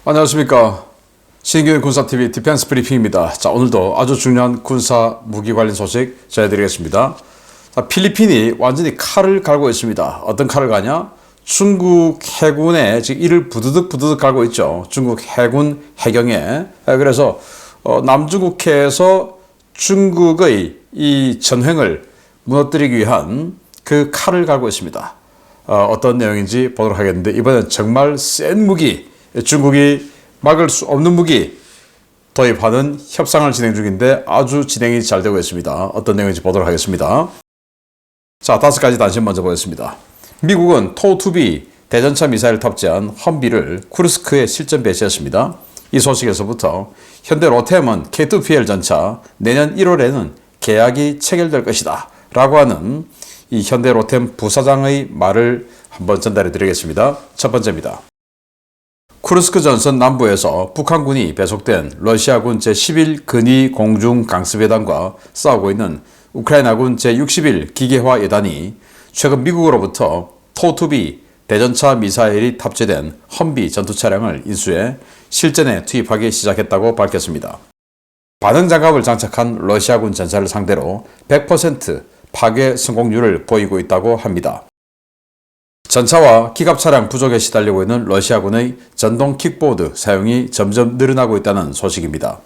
안녕하십니까. 신규 군사TV 디펜스 브리핑입니다. 자, 오늘도 아주 중요한 군사 무기 관련 소식 전해드리겠습니다. 자, 필리핀이 완전히 칼을 갈고 있습니다. 어떤 칼을 가냐? 중국 해군에 지금 이를 부드득 갈고 있죠. 중국 해군 해경에. 그래서 남중국해에서 중국의 이 전횡을 무너뜨리기 위한 그 칼을 갈고 있습니다. 어떤 내용인지 보도록 하겠는데, 이번엔 정말 센 무기, 중국이 막을 수 없는 무기 도입하는 협상을 진행 중인데 아주 진행이 잘 되고 있습니다. 어떤 내용인지 보도록 하겠습니다. 자, 5가지 단신 먼저 보겠습니다. 미국은 토2B 대전차 미사일 탑재한 험비를 쿠르스크에 실전 배치했습니다. 이 소식에서부터 현대 로템은 K2PL 전차 내년 1월에는 계약이 체결될 것이다 라고 하는 이 현대 로템 부사장의 말을 한번 전달해 드리겠습니다. 첫 번째입니다. 쿠르스크 전선 남부에서 북한군이 배속된 러시아군 제11 근위 공중 강습여단과 싸우고 있는 우크라이나군 제61 기계화 여단이 최근 미국으로부터 토2B 대전차 미사일이 탑재된 험비 전투 차량을 인수해 실전에 투입하기 시작했다고 밝혔습니다. 반응 장갑을 장착한 러시아군 전차를 상대로 100% 파괴 성공률을 보이고 있다고 합니다. 전차와 기갑 차량 부족에 시달리고 있는 러시아군의 전동 킥보드 사용이 점점 늘어나고 있다는 소식입니다.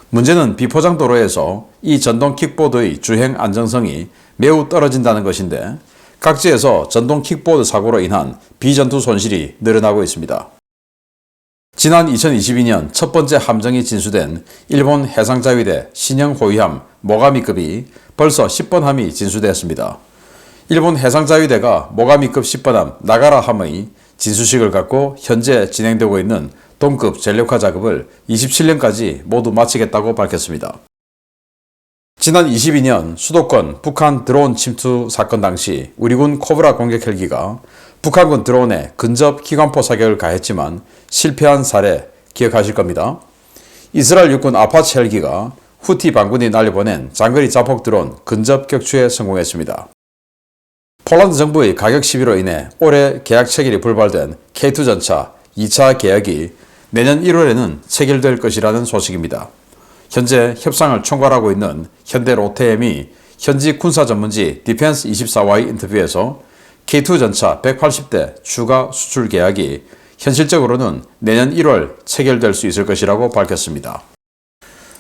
문제는 비포장 도로에서 이 전동 킥보드의 주행 안정성이 매우 떨어진다는 것인데, 각지에서 전동 킥보드 사고로 인한 비전투 손실이 늘어나고 있습니다. 지난 2022년 첫 번째 함정이 진수된 일본 해상자위대 신형 호위함 모가미급이 벌써 10번 함이 진수되었습니다. 일본 해상자위대가 모가미급 10번함 나가라함의 진수식을 갖고 현재 진행되고 있는 동급 전력화 작업을 27년까지 모두 마치겠다고 밝혔습니다. 지난 22년 수도권 북한 드론 침투 사건 당시 우리군 코브라 공격 헬기가 북한군 드론에 근접 기관포 사격을 가했지만 실패한 사례 기억하실 겁니다. 이스라엘 육군 아파치 헬기가 후티 반군이 날려보낸 장거리 자폭 드론 근접 격추에 성공했습니다. 폴란드 정부의 가격 시비로 인해 올해 계약 체결이 불발된 K2 전차 2차 계약이 내년 1월에는 체결될 것이라는 소식입니다. 현재 협상을 총괄하고 있는 현대 로템이 현지 군사 전문지 디펜스24와의 인터뷰에서 K2 전차 180대 추가 수출 계약이 현실적으로는 내년 1월 체결될 수 있을 것이라고 밝혔습니다.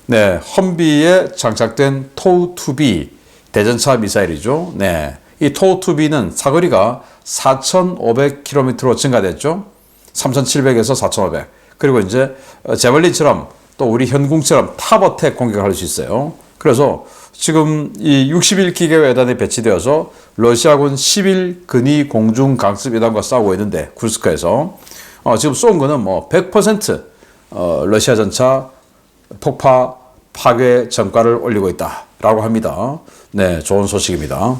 네, 험비에 장착된 토2B 대전차 미사일이죠. 네, 이 토2B는 사거리가 4,500km로 증가됐죠. 3,700에서 4,500. 그리고 이제 제벌린처럼 또 우리 현궁처럼 탑어택 공격을 할 수 있어요. 그래서 지금 이 61 기계화 여단에 배치되어서 러시아군 11 근위 공중 강습 여단과 싸우고 있는데, 쿠르스크에서 지금 쏜 거는 뭐 100% 러시아 전차 폭파 파괴 전과를 올리고 있다라고 합니다. 네, 좋은 소식입니다.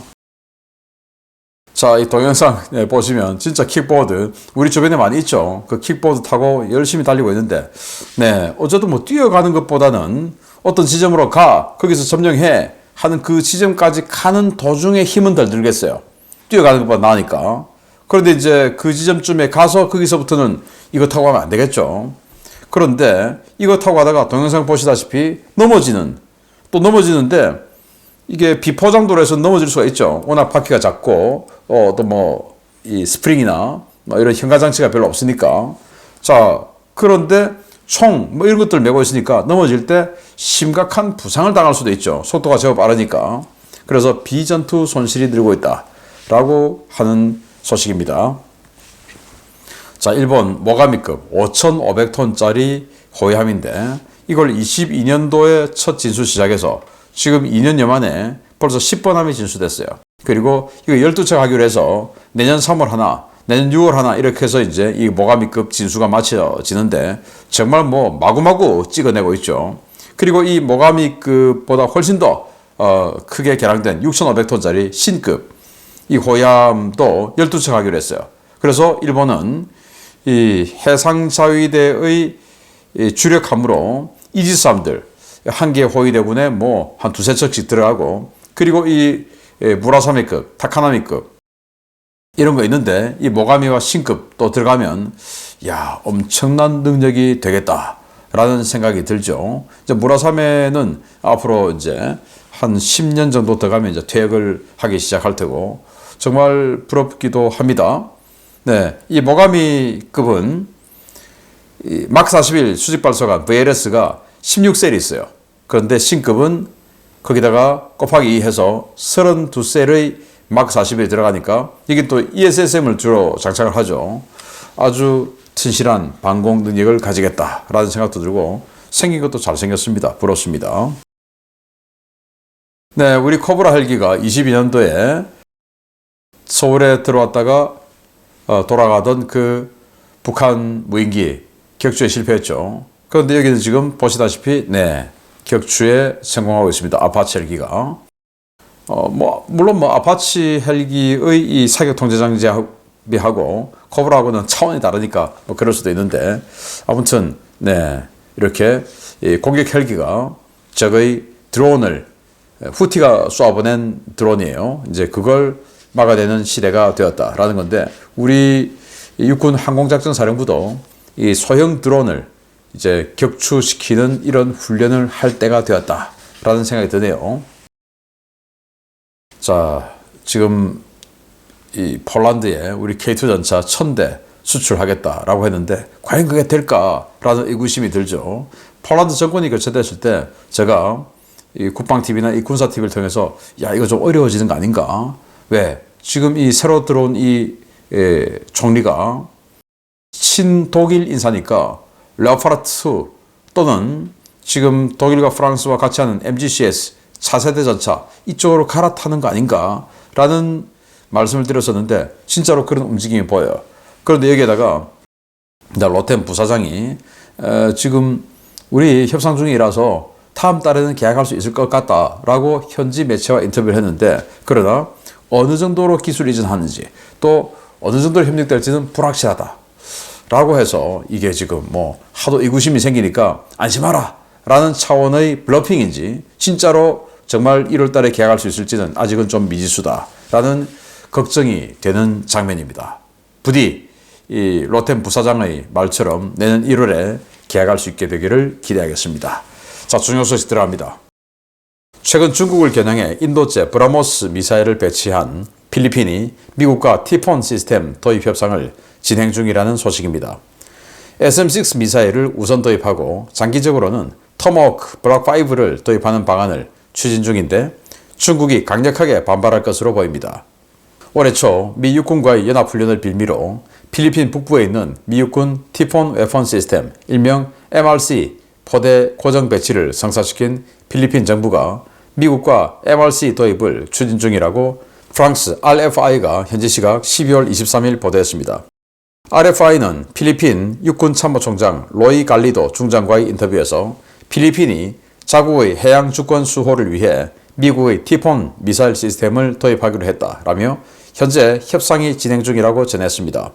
자, 이 동영상 보시면 진짜 킥보드 우리 주변에 많이 있죠. 그 킥보드 타고 열심히 달리고 있는데, 네, 어쨌든 뭐 뛰어가는 것보다는 어떤 지점으로 거기서 점령해 하는 그 지점까지 가는 도중에 힘은 덜 들겠어요. 뛰어가는 것보다 나으니까. 그런데 이제 그 지점쯤에 가서 거기서부터는 이거 타고 가면 안 되겠죠. 그런데 이거 타고 가다가 동영상 보시다시피 넘어지는데 이게 비포장도로에서 넘어질 수가 있죠. 워낙 바퀴가 작고 또 뭐 이 스프링이나 뭐 이런 현가 장치가 별로 없으니까. 자, 그런데 총 뭐 이런 것들 메고 있으니까 넘어질 때 심각한 부상을 당할 수도 있죠. 속도가 제법 빠르니까. 그래서 비전투 손실이 늘고 있다라고 하는 소식입니다. 자, 일본 모가미급 5,500톤짜리 호위함인데 이걸 22년도에 첫 진수 시작해서 지금 2년여 만에 벌써 10번 함이 진수됐어요. 그리고 이거 12척 하기로 해서 내년 3월 하나, 내년 6월 하나 이렇게 해서 이제 이 모가미급 진수가 마쳐지는데 정말 뭐 마구마구 찍어내고 있죠. 그리고 이 모가미급보다 훨씬 더 크게 개량된 6,500톤짜리 신급 이 호위함도 12척 하기로 했어요. 그래서 일본은 이 해상자위대의 주력 함으로 이지스함들 한 개 호위대군에 뭐 한 두세 척씩 들어가고, 그리고 이 무라사미급, 타카나미급 이런 거 있는데 이 모가미와 신급 또 들어가면 야 엄청난 능력이 되겠다라는 생각이 들죠. 이제 무라사메는 앞으로 이제 한 10년 정도 더 가면 이제 퇴역을 하기 시작할 테고 정말 부럽기도 합니다. 네, 이 모가미급은 이 막 41 수직 발사관 VLS가 16셀이 있어요. 그런데 신급은 거기다가 곱하기 2 해서 32셀의 막 40에 들어가니까 이게 또 ESSM을 주로 장착을 하죠. 아주 튼실한 방공 능력을 가지겠다라는 생각도 들고 생긴 것도 잘생겼습니다. 부럽습니다. 네, 우리 코브라 헬기가 22년도에 서울에 들어왔다가 돌아가던 그 북한 무인기 격추에 실패했죠. 그런데 여기는 지금 보시다시피 네, 격추에 성공하고 있습니다. 아파치 헬기가. 물론 아파치 헬기의 이 사격 통제 장비하고 코브라하고는 차원이 다르니까 그럴 수도 있는데 아무튼 네, 이렇게 공격 헬기가 적의 드론을 후티가 쏘아보낸 드론이에요. 이제 그걸 막아내는 시대가 되었다라는 건데 우리 육군 항공작전사령부도 이 소형 드론을 이제 격추시키는 이런 훈련을 할 때가 되었다라는 생각이 드네요. 자, 지금 이 폴란드에 우리 K2 전차 1000대 수출하겠다라고 했는데 과연 그게 될까라는 의구심이 들죠. 폴란드 정권이 교체됐을 때 제가 이 국방TV나 이 군사TV를 통해서 야 이거 좀 어려워지는 거 아닌가? 왜? 지금 이 새로 들어온 이 총리가 친독일 인사니까 레오파르트 또는 지금 독일과 프랑스와 같이 하는 MGCS 차세대 전차 이쪽으로 갈아타는 거 아닌가 라는 말씀을 드렸었는데 진짜로 그런 움직임이 보여요. 그런데 여기에다가 로템 부사장이 지금 우리 협상 중이라서 다음 달에는 계약할 수 있을 것 같다라고 현지 매체와 인터뷰를 했는데 그러나 어느 정도로 기술 이전하는지 또 어느 정도로 협력될지는 불확실하다 라고 해서 이게 지금 하도 의구심이 생기니까 안심하라 라는 차원의 블러핑인지 진짜로 정말 1월 달에 계약할 수 있을지는 아직은 좀 미지수다 라는 걱정이 되는 장면입니다. 부디 이 로템 부사장의 말처럼 내년 1월에 계약할 수 있게 되기를 기대하겠습니다. 자, 중요 소식 들어갑니다. 최근 중국을 겨냥해 인도제 브라모스 미사일을 배치한 필리핀이 미국과 티폰 시스템 도입 협상을 진행 중이라는 소식입니다. SM-6 미사일을 우선 도입하고 장기적으로는 토마호크 블록5를 도입하는 방안을 추진 중인데 중국이 강력하게 반발할 것으로 보입니다. 올해 초 미 육군과의 연합훈련을 빌미로 필리핀 북부에 있는 미 육군 티폰 웨폰 시스템 일명 MRC 포대 고정 배치를 성사시킨 필리핀 정부가 미국과 MRC 도입을 추진 중이라고 프랑스 RFI가 현지 시각 12월 23일 보도했습니다. RFI는 필리핀 육군 참모총장 로이 갈리도 중장과의 인터뷰에서 필리핀이 자국의 해양 주권 수호를 위해 미국의 티폰 미사일 시스템을 도입하기로 했다라며 현재 협상이 진행 중이라고 전했습니다.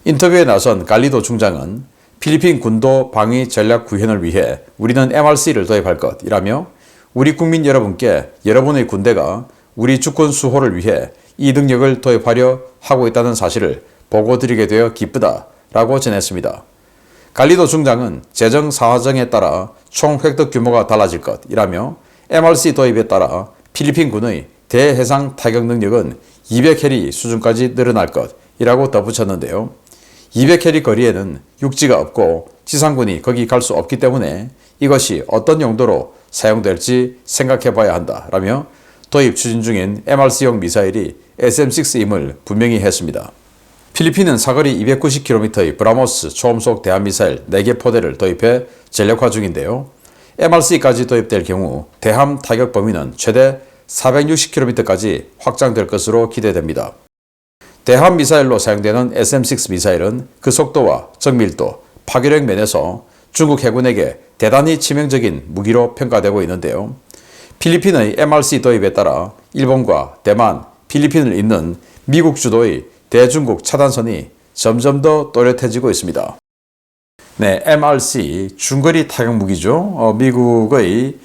인터뷰에 나선 갈리도 중장은 필리핀 군도 방위 전략 구현을 위해 우리는 MRC를 도입할 것이라며 우리 국민 여러분께 여러분의 군대가 우리 주권 수호를 위해 이 능력을 도입하려 하고 있다는 사실을 보고드리게 되어 기쁘다라고 전했습니다. 갈리도 중장은 재정 사정에 따라 총 획득 규모가 달라질 것이라며 MRC 도입에 따라 필리핀 군의 대해상 타격 능력은 200캐리 수준까지 늘어날 것이라고 덧붙였는데요. 200캐리 거리에는 육지가 없고 지상군이 거기 갈 수 없기 때문에 이것이 어떤 용도로 사용될지 생각해 봐야 한다라며 도입 추진 중인 MRC용 미사일이 SM-6임을 분명히 했습니다. 필리핀은 사거리 290km의 브라모스 초음속 대함미사일 4개 포대를 도입해 전력화 중인데요. MRC까지 도입될 경우 대함 타격 범위는 최대 460km까지 확장될 것으로 기대됩니다. 대함 미사일로 사용되는 SM-6 미사일은 그 속도와 정밀도, 파괴력 면에서 중국 해군에게 대단히 치명적인 무기로 평가되고 있는데요. 필리핀의 MRC 도입에 따라 일본과 대만, 필리핀을 잇는 미국 주도의 대중국 차단선이 점점 더 또렷해지고 있습니다. 네, MRC 중거리 타격 무기죠. 미국의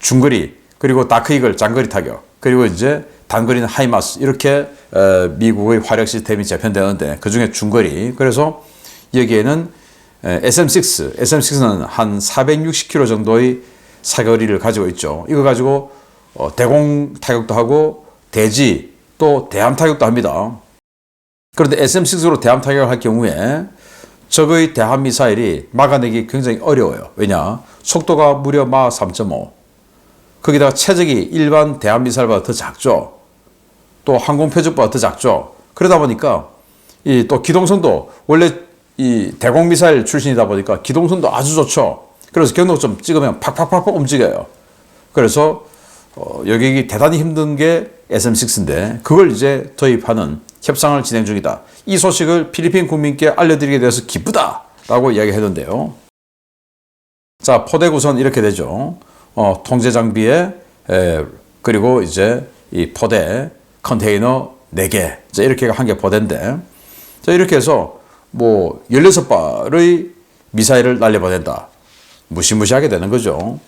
중거리 그리고 다크이글 장거리 타격 그리고 이제 단거리는 하이마스 이렇게 미국의 화력 시스템이 재편되는데 그중에 중거리 그래서 여기에는 SM6는 한 460km 정도의 사거리를 가지고 있죠. 이거 가지고 대공 타격도 하고 대지 또 대함 타격도 합니다. 그런데 SM6로 대함 타격을 할 경우에 적의 대함 미사일이 막아내기 굉장히 어려워요. 왜냐? 속도가 무려 마 3.5. 거기다가 체적이 일반 대함 미사일보다 더 작죠. 또 항공 표적보다 더 작죠. 그러다 보니까 이 또 기동성도 원래 이 대공 미사일 출신이다 보니까 기동성도 아주 좋죠. 그래서 경로점 찍으면 팍팍팍팍 움직여요. 그래서 여기 대단히 힘든 게 SM6인데 그걸 이제 도입하는 협상을 진행 중이다. 이 소식을 필리핀 국민께 알려드리게 돼서 기쁘다라고 이야기했는데요. 자, 포대 구성 이렇게 되죠. 통제 장비에 그리고 이제 이 포대 컨테이너 4개 이렇게 한 개 포대인데 자, 이렇게 해서 뭐 16발의 미사일을 날려보낸다. 무시무시하게 되는 거죠.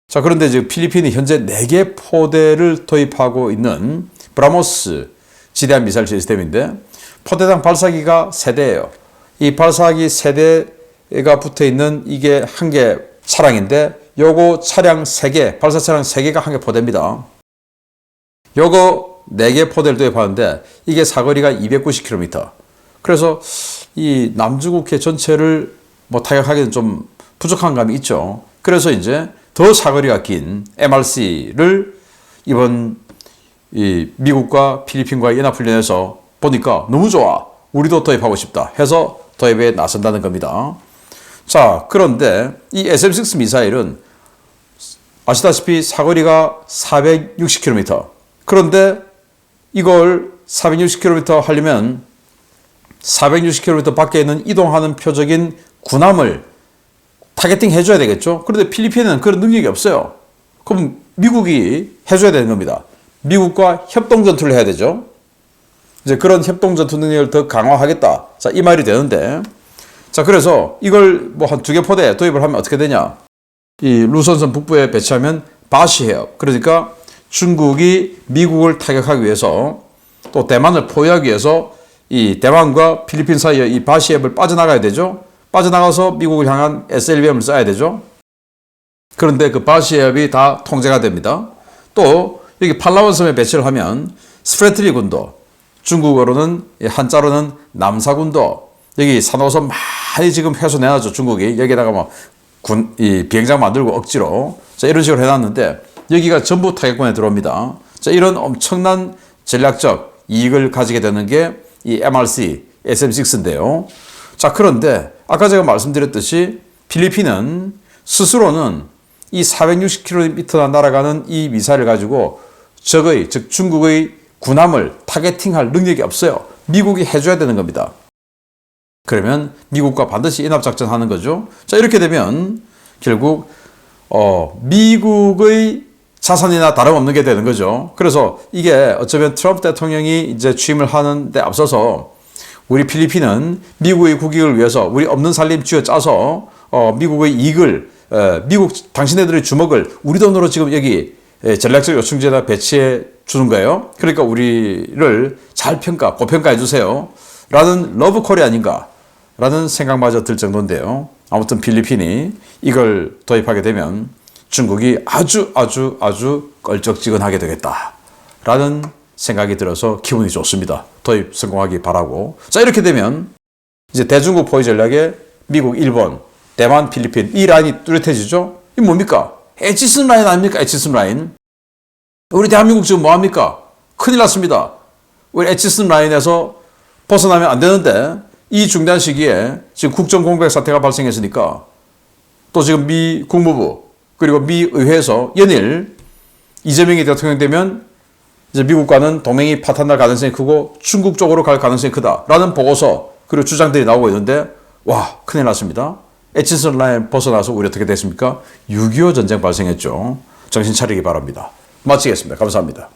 자, 그런데 지금 필리핀이 현재 4개 포대를 도입하고 있는 브라모스 지대함 미사일 시스템인데 포대당 발사기가 3대예요. 이 발사기 3대가 붙어 있는 이게 한 개 차량인데 요거 차량 3개, 발사 차량 3개가 한 개 포대입니다. 요거 4개 포대를 도입하는데 이게 사거리가 290km. 그래서 이 남중국해 전체를 뭐 타격하기는 좀 부족한 감이 있죠. 그래서 이제 더 사거리가 긴 MRC를 이번 이 미국과 필리핀과의 연합훈련에서 보니까 너무 좋아. 우리도 도입하고 싶다 해서 도입에 나선다는 겁니다. 자, 그런데 이 SM6 미사일은 아시다시피 사거리가 460km. 그런데 이걸 460km 하려면 460km 밖에 있는 이동하는 표적인 군함을 타겟팅 해줘야 되겠죠. 그런데 필리핀은 그런 능력이 없어요. 그럼 미국이 해줘야 되는 겁니다. 미국과 협동전투를 해야 되죠. 이제 그런 협동전투 능력을 더 강화하겠다. 자, 이 말이 되는데. 자, 그래서 이걸 뭐 한 2개 포대 도입을 하면 어떻게 되냐. 이 루선선 북부에 배치하면 바시 해협. 그러니까 중국이 미국을 타격하기 위해서 또 대만을 포위하기 위해서 이 대만과 필리핀 사이에 이 바시 해협을 빠져나가야 되죠. 빠져나가서 미국을 향한 SLBM을 쏴야 되죠. 그런데 그 바시 해협이 다 통제가 됩니다. 또 여기 팔라완 섬에 배치를 하면 스프레틀리 군도, 중국어로는 한자로는 남사군도, 여기 산호섬 많이 지금 훼손해놨죠. 중국이 여기다가 뭐 이 비행장 만들고 억지로 자, 이런 식으로 해놨는데 여기가 전부 타격권에 들어옵니다. 자, 이런 엄청난 전략적 이익을 가지게 되는 게 이 MRC SM6인데요. 자, 그런데 아까 제가 말씀드렸듯이 필리핀은 스스로는 이 460km나 날아가는 이 미사일을 가지고 적의, 즉 중국의 군함을 타겟팅할 능력이 없어요. 미국이 해줘야 되는 겁니다. 그러면 미국과 반드시 연합작전 하는 거죠. 자, 이렇게 되면 결국 미국의 자산이나 다름없는 게 되는 거죠. 그래서 이게 어쩌면 트럼프 대통령이 이제 취임을 하는데 앞서서 우리 필리핀은 미국의 국익을 위해서 우리 없는 살림 쥐어짜서 미국의 이익을 미국 당신네들의 주먹을 우리 돈으로 지금 여기 전략적 요충지에다 배치해 주는 거예요. 그러니까 우리를 잘 고평가해 주세요. 라는 러브 코리 아닌가 라는 생각마저 들 정도인데요. 아무튼 필리핀이 이걸 도입하게 되면 중국이 아주 껄쩍지근하게 되겠다 라는 생각이 들어서 기분이 좋습니다. 도입 성공하기 바라고. 자, 이렇게 되면 이제 대중국 포위 전략에 미국, 일본, 대만, 필리핀 이 라인이 뚜렷해지죠. 이게 뭡니까? 에치슨 라인 아닙니까? 에치슨 라인. 우리 대한민국 지금 뭐합니까? 큰일 났습니다. 우리 에치슨 라인에서 벗어나면 안 되는데 이 중대한 시기에 지금 국정공백 사태가 발생했으니까 또 지금 미 국무부 그리고 미 의회에서 연일 이재명이 대통령 되면 이제 미국과는 동맹이 파탄날 가능성이 크고 중국 쪽으로 갈 가능성이 크다라는 보고서 그리고 주장들이 나오고 있는데 와, 큰일 났습니다. 에치슨 라인 벗어나서 우리 어떻게 됐습니까? 6.25 전쟁 발생했죠. 정신 차리기 바랍니다. 마치겠습니다. 감사합니다.